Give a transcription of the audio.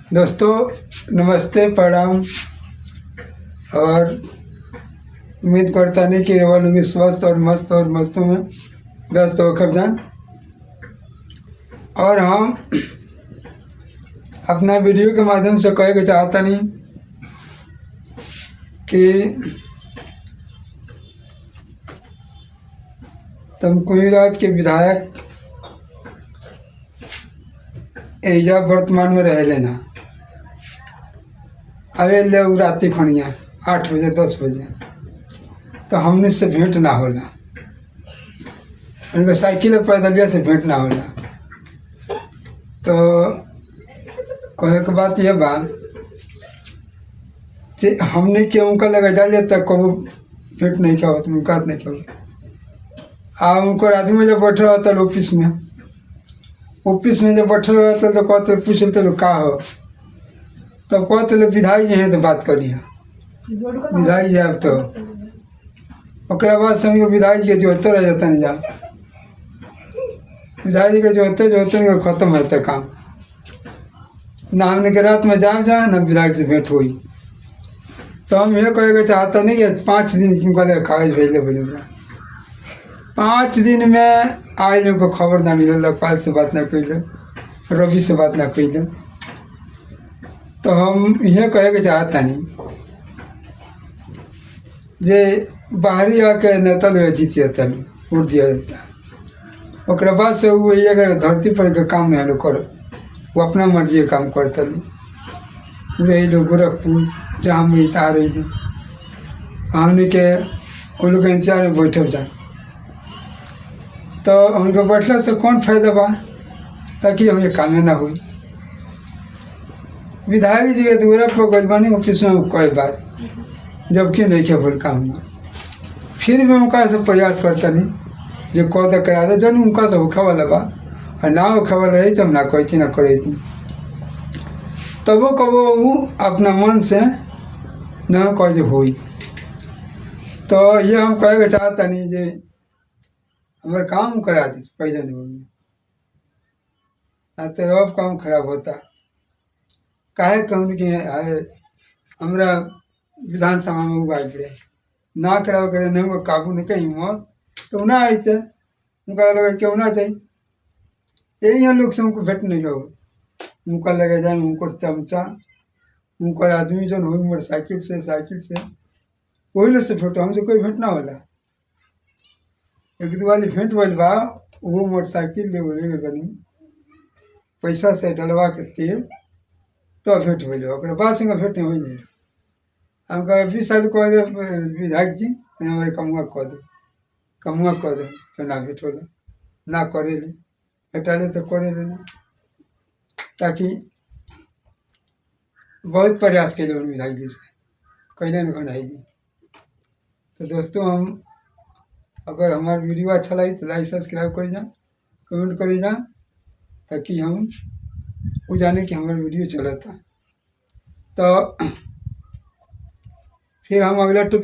दोस्तों नमस्ते प्रणाम। और उम्मीद करता नहीं कि रेवा लोग स्वस्थ और मस्तों में व्यस्त हो खबजान। और हम अपना वीडियो के माध्यम से कहे के चाहता नहीं कि तुम कुईराज के विधायक एजा वर्तमान में रह लेना। अवे ले राती खनिया 8 बजे 10 बजे तो हमने से भेंट ना होला, उनका साइकिल पैदलिया से भेंट ना होला। तो कहे के बात यह बा कि हमने के उनका लगा जाए तक कबू भेंट नहीं क्या होता, मुलाकात नहीं क्या होता। उनको आदमी जब बैठे रहता ऑफिस में जब बैठे रहता तो कहते पूछते लोग का हो, तब कहते लोग विधायक जी हैं तो बात करिए। विधायक जी अब तो ओकरा बाद समझ विधायक जी के जो होते रह जाता नहीं जाओ, विधायक जी के जो होते खत्म होता काम ना। हमने के रात में जाए ना विधायक से भेंट हुई। तो हम ये कहे चाहता नहीं कि 5 दिन क्यों कल कागज भेजले बोले 5 दिन में आए लोग को खबर ना मिले, लोकपाल से बात ना कैले, रवि से बात ना कैले। तो हम यह कहे के चाहता नहीं जे बाहरी आके नेता लोग जीत जाता वोट दिया जाता, ओकरा बाद से वो ये धरती पर के काम नहीं लोग कर, वो अपना मर्जी के काम करता रही लोग गोरखपुर जहाँ मिलता आ रही लोग हमने के वो लोग इंतजार में बैठे जाए। तो उनको बैठला से कौन फायदा बा, ताकि हमें काम ना हुई। विधायक जी के दूरा पर गजबानी ऑफिस में कई बार जबकि नहीं क्या भूल काम हुआ, फिर भी उनका से प्रयास करता नहीं जो कह तक करा दे जन उनका से होखा वाला बा, और ना होखा वाला रही तब ना कहती ना करे थी। तबो कबो वो अपना मन से न कह हुई। तो ये हम कहे के चाहता नहीं जे हमारे काम करा दी पहले नहीं, तो अब काम खराब होता काहे कहूँ कि हमारा विधानसभा में उगा पड़े ना कराव करे नहीं वो काबू नहीं कहीं हिम्मत तो ना आते उनका लगा क्यों ना चाहिए। यही यहाँ लोग से उनको भेंट नहीं हो, उनका लगे जाए उनको चमचा उनका आदमी जो हो मोटरसाइकिल से वही लोग से भेंट, हमसे कोई भेंट ना होला। एक दो वाली भेंट वाली बा वो मोटरसाइकिल ले बोले बनी पैसा से डलवा के तेल तो भेंट हो बाद से भेंट नहीं हुई। हम कह 20 साल कह दे विधायक जी हमारे कमुआ कह दे तो ना भेंट हो ना करे ले भेटा ले तो करे लेना, ताकि बहुत प्रयास के लिए विधायक जी से कैले न बनाई दी। तो दोस्तों हम अगर हमारा वीडियो अच्छा लगे तो लाइक सब्सक्राइब कर जाए, कमेंट कर जाए, ताकि हम वो जाने कि हमारा वीडियो चला था। तो फिर हम अगला टॉपिक